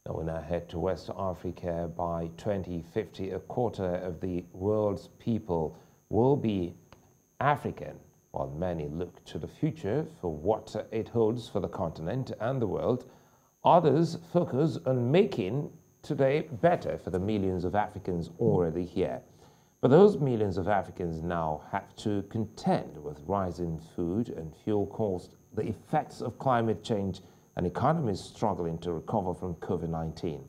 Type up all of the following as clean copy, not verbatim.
Now we now head to West Africa. By 2050, a quarter of the world's people will be African, while many look to the future for what it holds for the continent and the world. Others focus on making today better for the millions of Africans already here. But those millions of Africans now have to contend with rising food and fuel costs, the effects of climate change, and economies struggling to recover from COVID-19.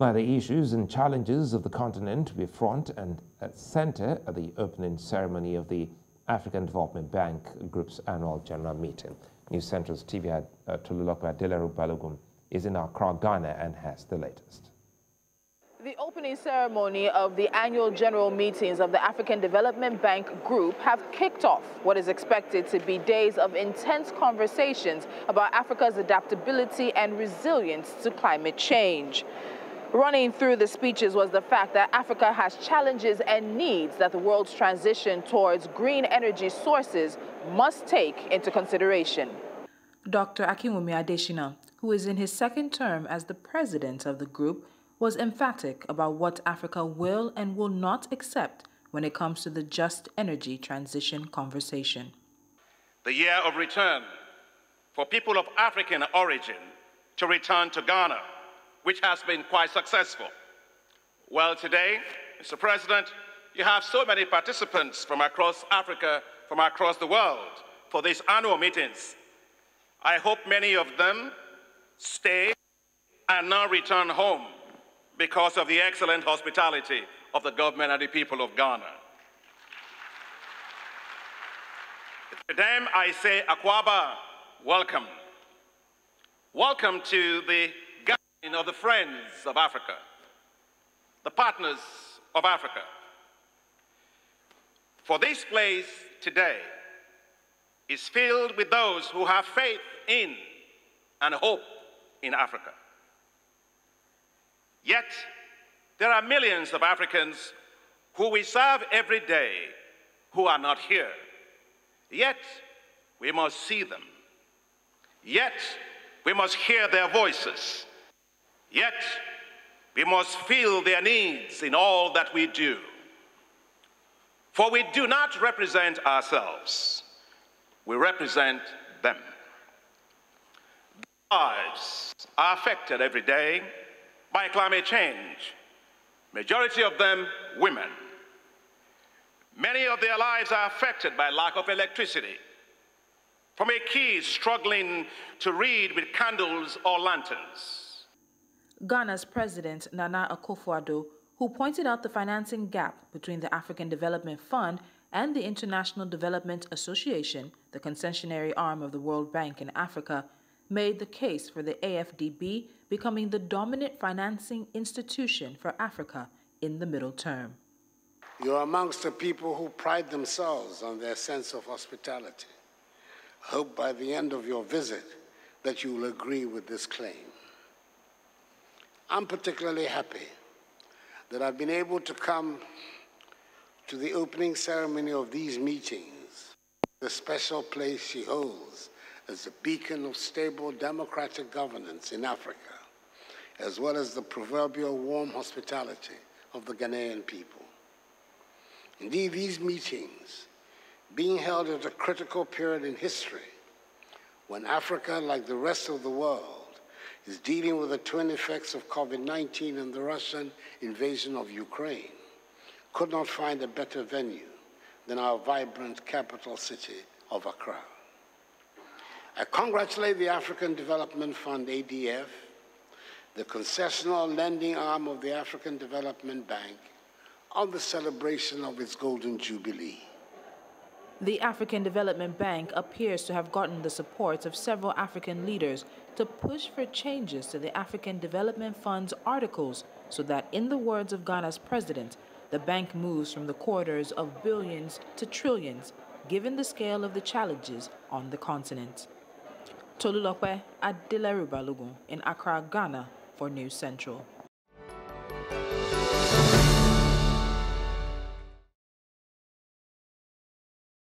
Now, the issues and challenges of the continent will be front and center at the opening ceremony of the African Development Bank Group's annual general meeting. News Central's TV Tolulope Adeleru-Balogun is in Accra, Ghana, and has the latest. The opening ceremony of the annual general meetings of the African Development Bank Group have kicked off what is expected to be days of intense conversations about Africa's adaptability and resilience to climate change. Running through the speeches was the fact that Africa has challenges and needs that the world's transition towards green energy sources must take into consideration. Dr. Akinwumi Adeshina, who is in his second term as the president of the group, was emphatic about what Africa will and will not accept when it comes to the just energy transition conversation. The year of return for people of African origin to return to Ghana, which has been quite successful. Well, today, Mr. President, you have so many participants from across Africa, from across the world for these annual meetings. I hope many of them stay and now return home because of the excellent hospitality of the government and the people of Ghana. To them, I say, Akwaba, welcome. Welcome to the gathering of the friends of Africa, the partners of Africa. For this place today is filled with those who have faith in and hope in Africa. Yet, there are millions of Africans who we serve every day who are not here. Yet, we must see them. Yet, we must hear their voices. Yet, we must feel their needs in all that we do. For we do not represent ourselves. We represent them. Their lives are affected every day by climate change, majority of them women. Many of their lives are affected by lack of electricity, from a kid struggling to read with candles or lanterns. Ghana's President Nana Akufo-Addo, who pointed out the financing gap between the African Development Fund and the International Development Association, the concessionary arm of the World Bank in Africa, made the case for the AfDB becoming the dominant financing institution for Africa in the middle term. You're amongst the people who pride themselves on their sense of hospitality. I hope by the end of your visit that you will agree with this claim. I'm particularly happy that I've been able to come to the opening ceremony of these meetings, the special place she holds as a beacon of stable democratic governance in Africa, as well as the proverbial warm hospitality of the Ghanaian people. Indeed, these meetings, being held at a critical period in history, when Africa, like the rest of the world, is dealing with the twin effects of COVID-19 and the Russian invasion of Ukraine, could not find a better venue than our vibrant capital city of Accra. I congratulate the African Development Fund, ADF, the concessional lending arm of the African Development Bank, on the celebration of its Golden Jubilee. The African Development Bank appears to have gotten the support of several African leaders to push for changes to the African Development Fund's articles so that, in the words of Ghana's president, the bank moves from the quarters of billions to trillions, given the scale of the challenges on the continent. Tolulope Adeleru-Balogun in Accra, Ghana for News Central.